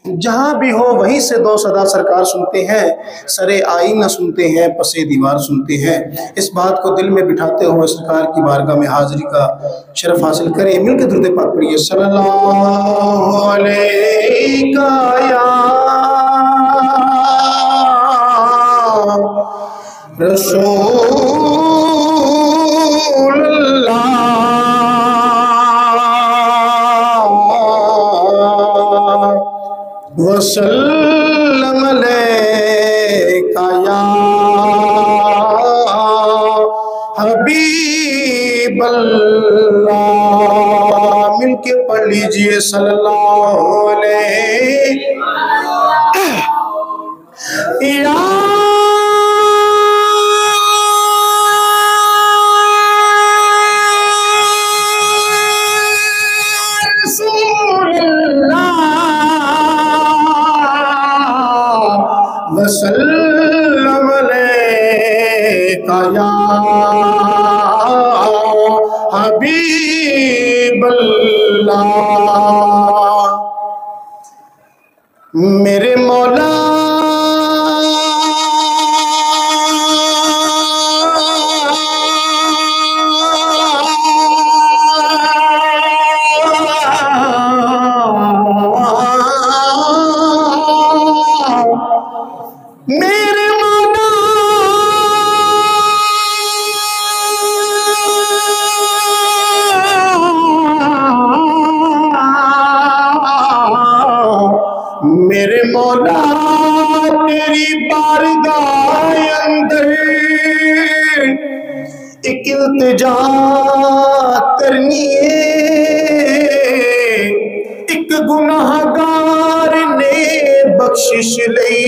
جہاں بھی ہو وہیں سے دو صدا سرکار سنتے ہیں، سرے آئینہ سنتے ہیں، پسے دیوار سنتے ہیں۔ اس بات کو دل میں بٹھاتے ہوئے سرکار کی بارگاہ میں حاضری کا شرف حاصل کریں۔ مل کے درود پاک پڑھیے، صلی اللہ علیہ یا رسول اللہ وسلم علیکہ یا حبیب اللہ۔ مل کے پڑھ لیجئے، صلی اللہ علیہ یا رسول اللہ وسلم علیکہ یا حبیب اللہ۔ میرے مولا میرے مولا میرے مولا تیری بارگاہ اندر ایک التجا کرنی ہے، ایک گناہگار نے بخشش لئی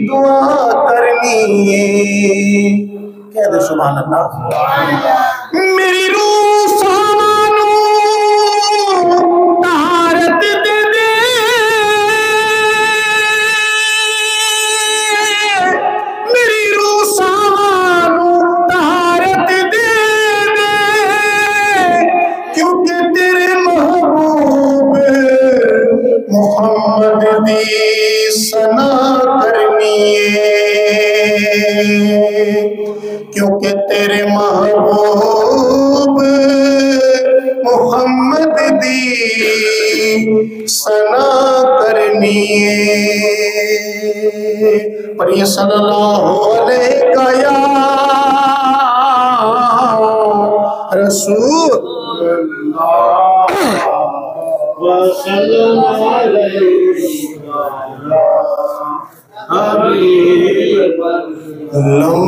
دعا کرنی ہے۔ کہہ دے سبحان اللہ۔ میری روح سامانو طہارت دے دے، میری روح سامانو طہارت دے دے، کیونکہ تیرے محبوب محمد دی ثنا کرنی ہے، کیونکہ تیرے محبوب محمد دی ثنا کرنی ہے۔ پڑھیے، صلی اللہ علیہ یا رسول اللہ وسلم علیہ حبیب لم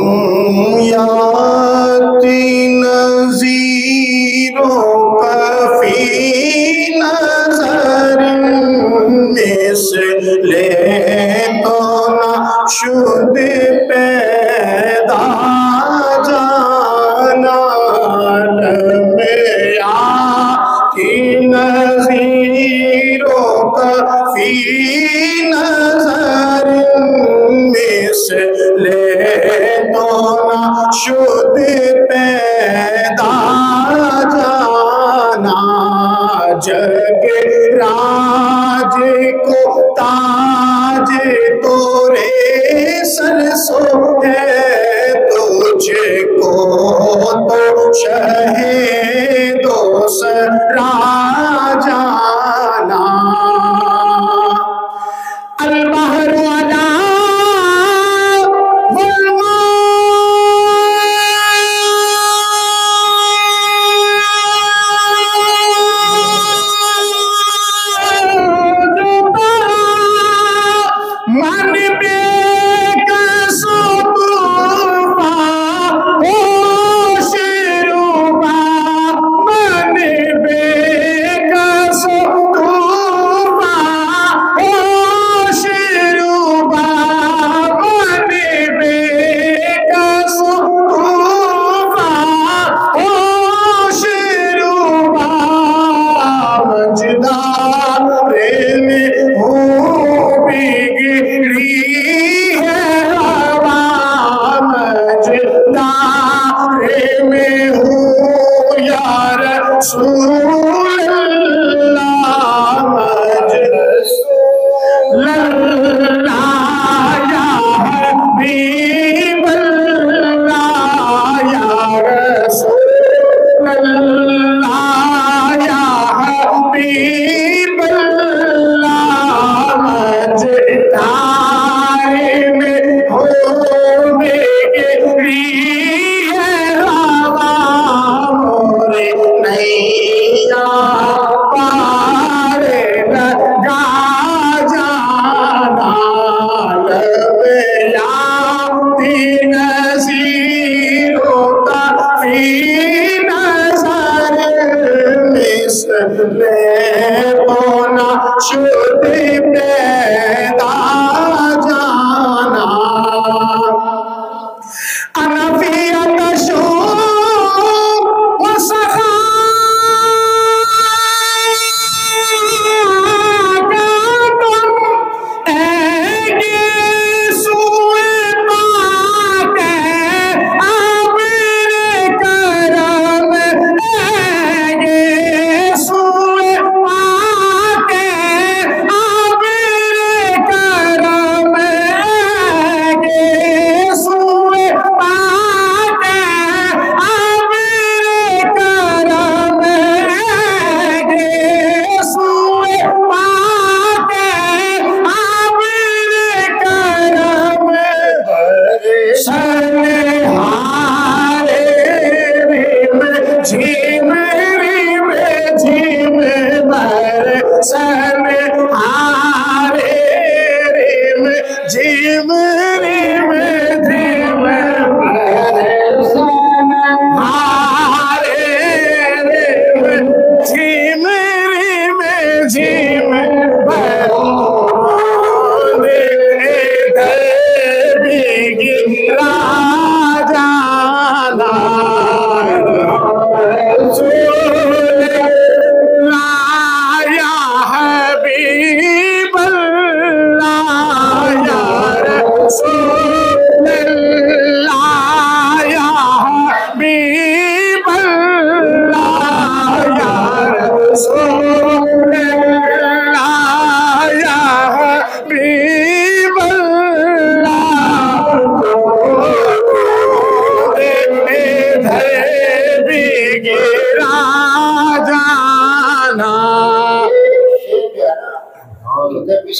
یاتی نظیروں کا فی نظر مثل تو نہ شد پیدا جانا، لم یاتی نظیروں کا فی نظر مثل تو نہ شد پیدا جانا، جگ راج کو تاج تورے سر سو ہے، تجھ کو تو شہ دوسرا جانا۔ البحر علا من بے کسو طوفا ہوش روبا، من بے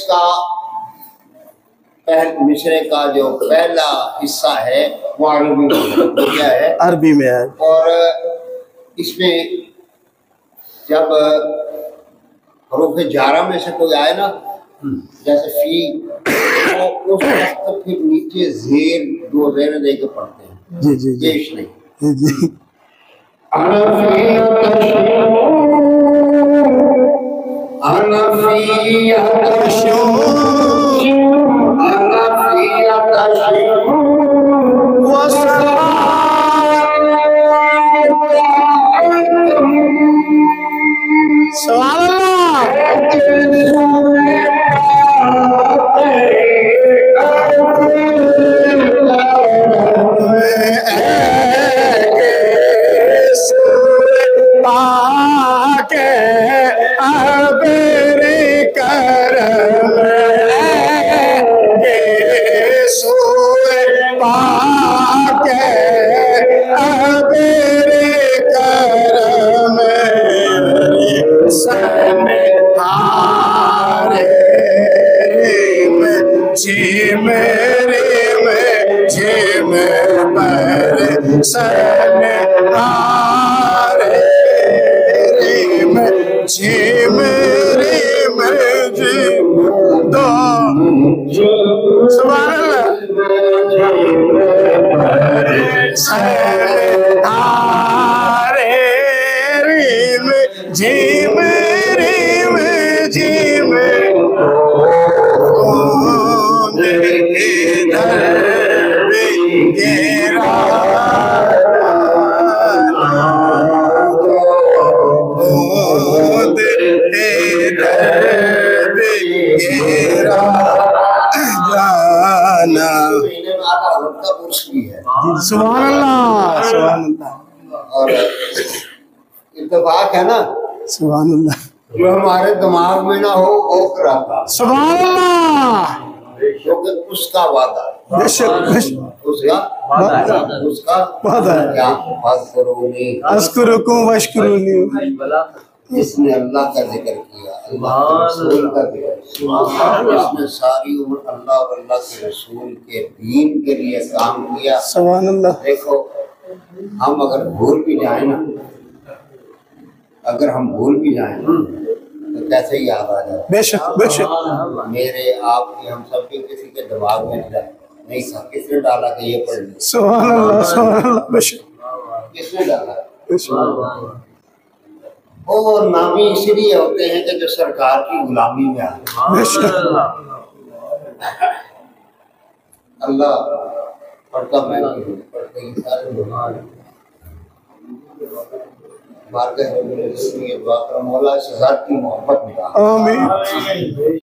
کا مصرے کا جو پہلا حصہ ہے وہ عربی میں کیا ہے؟ عربی میں ہے. اور اس میں جب حروف جارہ میں سے کوئی آئے نا جیسے فی تو اس وقت پھر نیچے زیر دو زیر دے کے پڑھتے ہیں. جی جی جی پیش نہیں. جی. سبحان اللہ سبحان اللہ. اور اتفاق ہے نا سبحان اللہ جو ہمارے دماغ میں نہ ہو وہ کراتا. سبحان اللہ. کیونکہ اس کا وعدہ ہے. بے شک بے شک اس کا وعدہ ہے. اذکرکم واشکرونی. جس نے اللہ کا ذکر کیا اللہ کے رسول کا ذکر کیا اس نے ساری عمر اللہ اور اللہ کے رسول کے دین کے لیے کام کیا. سبحان اللہ. دیکھو ہم اگر بھول بھی جائیں نا تو کیسے یاد آ جائے. بے شک بے شک. میرے آپ کے ہم سب کے کسی کے دماغ میں نہیں تھا. کس نے ڈالا کہ یہ پڑھ لیں؟ سبحان اللہ سبحان اللہ. بے شک. کس نے ڈالا؟ بے شک. اور نامی اسی لیے ہوتے ہیں کہ جو سرکار کی غلامی میں آتے ہیں. بے شک. اللہ پڑھتا میں پڑھتے ہی سارے لوگ بارگاہ رسول یہ دعا کرو مولا اس ذات کی محبت میں. آمین.